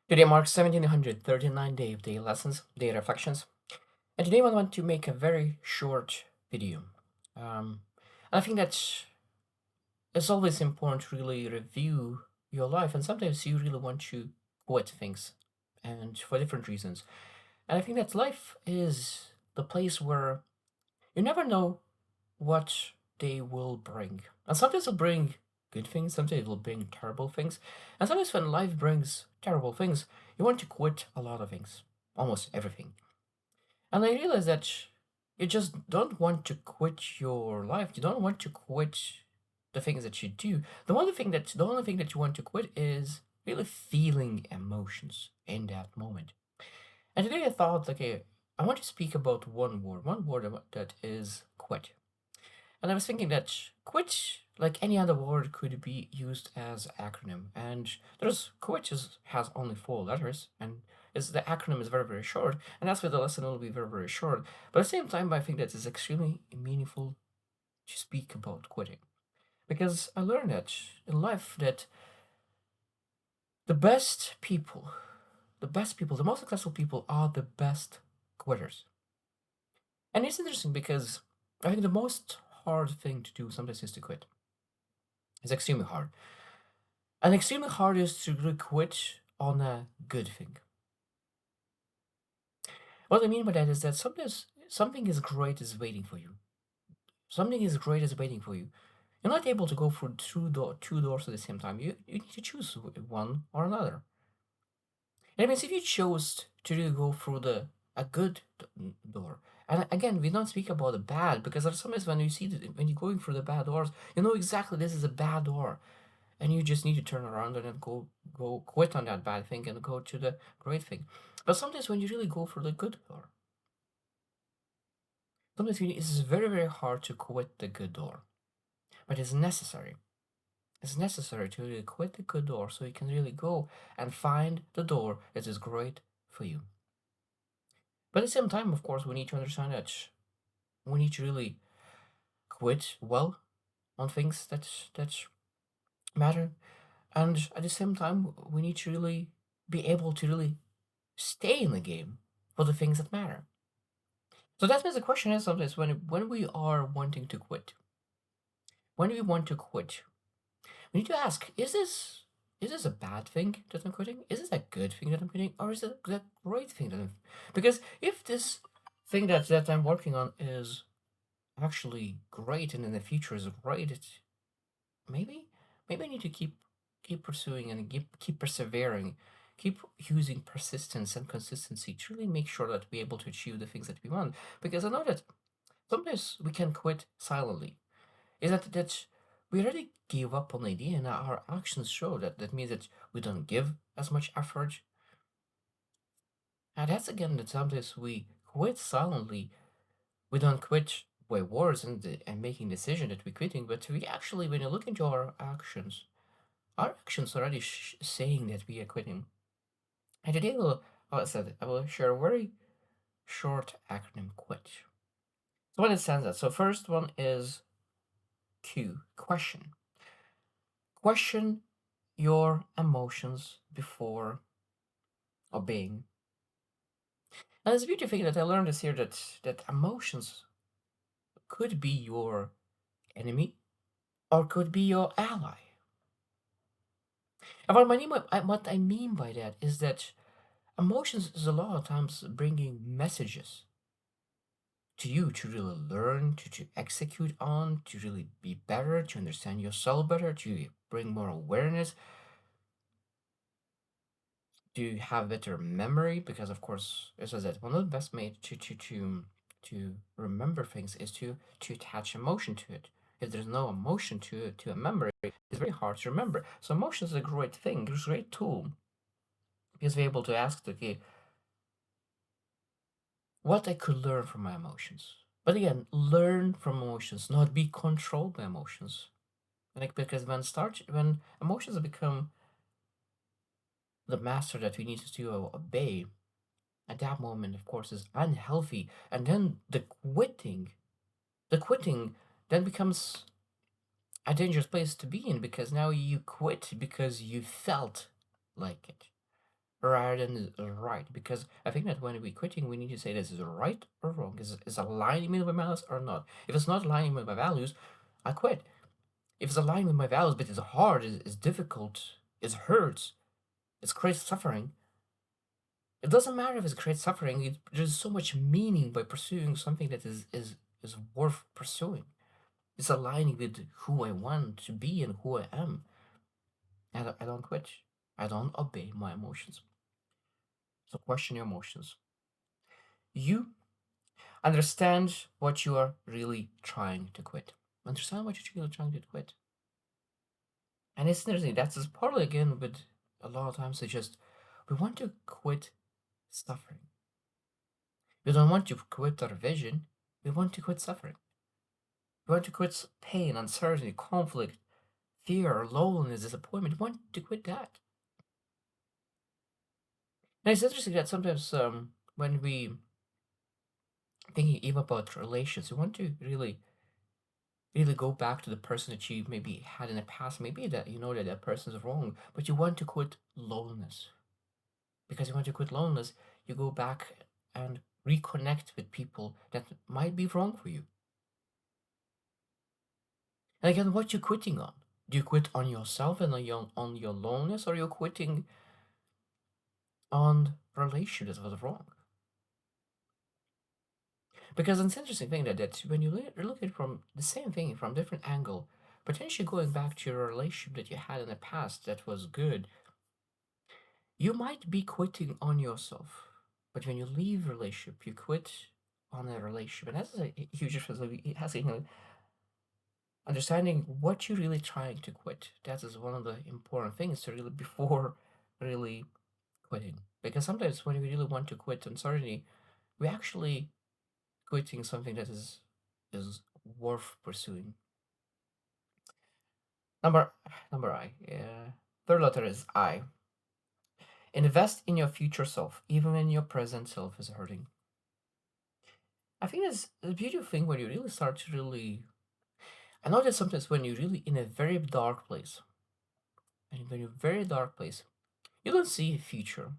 Today marks 1739 day of day lessons, day reflections, and today I want to make a very short video. Um, and I think that it's always important to really review your life, and sometimes you really want to quit things, and for different reasons. And I think that life is the place where you never know what they will bring, and sometimes it'll bring good things, sometimes it'll bring terrible things, and sometimes when life brings terrible things, you want to quit a lot of things, almost everything. And I realize that you just don't want to quit your life. You don't want to quit the things that you do. The only thing that you want to quit is really feeling emotions in that moment. And today I thought, okay, I want to speak about one word that is quit. And I was thinking that quit, like any other word, could be used as acronym. And there's quit has only 4 letters, and the acronym is very, very short, and that's why the lesson will be very, very short. But at the same time, I think that it's extremely meaningful to speak about quitting. Because I learned that in life that the best people, the most successful people are the best quitters. And it's interesting because I think the most hard thing to do sometimes is to quit. It's extremely hard. And extremely hard is to really quit on a good thing. What I mean by that is that sometimes something is great is waiting for you. Something is great is waiting for you. You're not able to go through two doors at the same time. You need to choose one or another. And it means if you chose to really go through the a good door, and again, we don't speak about the bad because there's sometimes when you see when you're going through the bad doors, you know exactly this is a bad door, and you just need to turn around and then go quit on that bad thing and go to the great thing. But sometimes when you really go for the good door, sometimes it's very, very hard to quit the good door, but it's necessary. It's necessary to really quit the good door so you can really go and find the door that is great for you. But at the same time, of course, we need to understand that we need to really quit well on things that matter, and at the same time, we need to really be able to really stay in the game for the things that matter. So that means the question is sometimes when we are wanting to quit, when we want to quit, we need to ask: is this a bad thing that I'm quitting? Is this a good thing that I'm quitting, or is it a great thing that I'm? Because if this thing that I'm working on is actually great and in the future is great, maybe maybe I need to keep pursuing and keep persevering, keep using persistence and consistency to really make sure that we're able to achieve the things that we want. Because I know that sometimes we can quit silently. Is that we already gave up on the idea and our actions show that means that we don't give as much effort. And that's again that sometimes we quit silently. We don't quit by words and making decision that we're quitting, but we actually, when you look into our actions already saying that we are quitting. And today, I will share a very short acronym quit. So what it stands at. So first one is Q, question. Question your emotions before obeying. And it's a beautiful thing that I learned this here that emotions could be your enemy or could be your ally. And what I mean by that is that emotions is a lot of times bringing messages to you to really learn, to execute on, to really be better, to understand yourself better, to bring more awareness, to have better memory. Because of course, as I said, one of the best ways to remember things is to attach emotion to it. If there's no emotion to a memory, it's very hard to remember. So emotion is a great thing, it's a great tool because we're able to ask, okay, what I could learn from my emotions. But again, learn from emotions, not be controlled by emotions. Like because when emotions become the master that we need to obey, at that moment, of course, is unhealthy, and then the quitting then becomes a dangerous place to be in because now you quit because you felt like it. rather than is right. Because I think that when we quitting, we need to say this is right or wrong. Is aligning with my values or not? If it's not aligning with my values, I quit. If it's aligning with my values, but it's hard, it's difficult, it hurts, it's creates suffering. It doesn't matter if it's creates suffering. There's so much meaning by pursuing something that is worth pursuing. It's aligning with who I want to be and who I am. And I don't quit. I don't obey my emotions. So question your emotions. You understand what you are really trying to quit. Understand what you're really trying to quit. And it's interesting. That's partly again with a lot of times they just we want to quit suffering. We don't want to quit our vision. We want to quit suffering. We want to quit pain, uncertainty, conflict, fear, loneliness, disappointment. We want to quit that. And it's interesting that sometimes when we thinking even about relations, we want to really go back to the person that you maybe had in the past. Maybe that you know that that person is wrong, but you want to quit loneliness. Because you want to quit loneliness, you go back and reconnect with people that might be wrong for you. And again, what you quitting on? Do you quit on yourself and on your loneliness, or are you quitting on relationships that was wrong? Because it's an interesting thing that when you look at it from the same thing from different angle, potentially going back to your relationship that you had in the past that was good, you might be quitting on yourself. But when you leave a relationship, you quit on a relationship. And that's a huge difference. Like, it has, understanding what you're really trying to quit. That is one of the important things to really before really quitting. Because sometimes when we really want to quit uncertainty, we actually quitting something that is worth pursuing. Number number I. Third letter is I. Invest in your future self, even when your present self is hurting. I think that's a beautiful thing when you really start to really. I know that sometimes when you're really in a very dark place, and when you're very dark place, you don't see a future.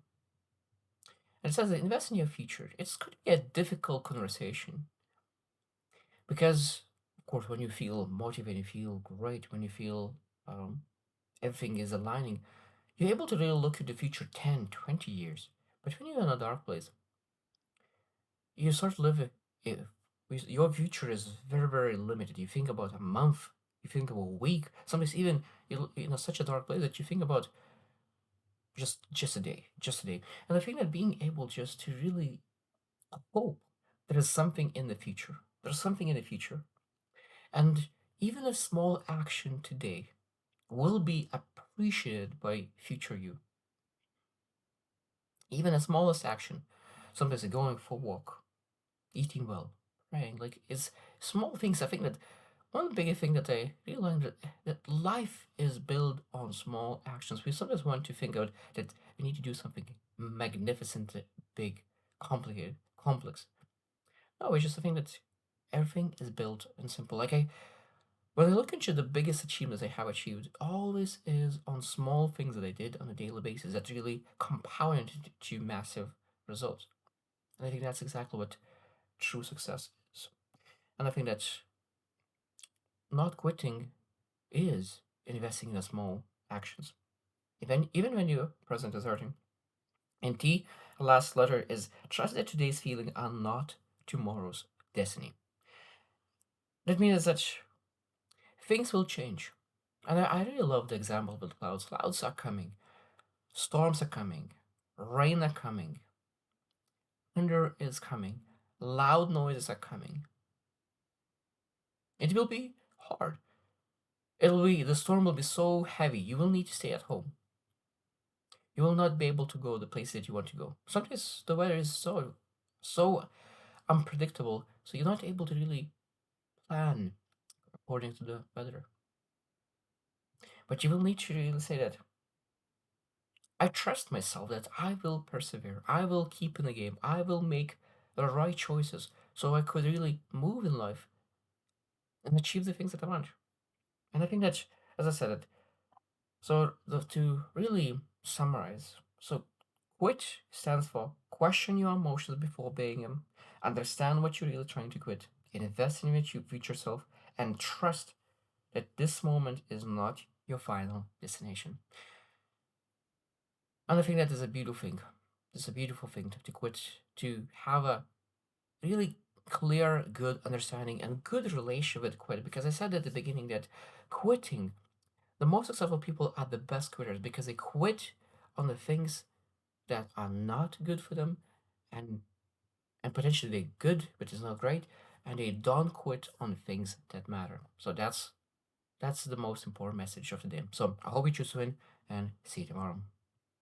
And it says that invest in your future. It's going to be a difficult conversation because, of course, when you feel motivated, you feel great, when you feel um, everything is aligning, you're able to really look at the future 10, 20 years. But when you're in a dark place, you start to live it. Your future is very, very limited. You think about a month, you think about a week, sometimes even you're in such a dark place that you think about just a day, just a day. And I think that being able just to really hope there is something in the future. There's something in the future. And even a small action today will be appreciated by future you. Even the smallest action, sometimes going for a walk, eating well, praying, like it's small things. I think that one big thing that I realized that life is built on small actions. We sometimes want to think out that we need to do something magnificent, big, complicated, complex. No, it's just a thing that everything is built and simple. When I look into the biggest achievements I have achieved, always is on small things that I did on a daily basis that really compounded to massive results. And I think that's exactly what true success is. And I think that not quitting is investing in the small actions. Even when your present is hurting. And T, last letter is trust that today's feeling are not tomorrow's destiny. That means that things will change. And I really love the example with clouds. Clouds are coming, storms are coming, rain are coming, thunder is coming, loud noises are coming. It will be hard. The storm will be so heavy, you will need to stay at home. You will not be able to go the place that you want to go. Sometimes the weather is so unpredictable, so you're not able to really plan according to the weather. But you will need to really say that I trust myself that I will persevere. I will keep in the game. I will make the right choices so I could really move in life and achieve the things that I want. And I think that, as I said, to really summarize, so Quit stands for question your emotions before obeying them, understand what you're really trying to quit, invest in your future self, and trust that this moment is not your final destination. And I think that is a beautiful thing. It's a beautiful thing to quit, to have a really clear, good understanding and good relationship with quit. Because I said at the beginning that quitting, the most successful people are the best quitters because they quit on the things that are not good for them, and potentially they're good, but it's not great, and they don't quit on things that matter. So that's the most important message of the day. So I hope you choose to win and see you tomorrow.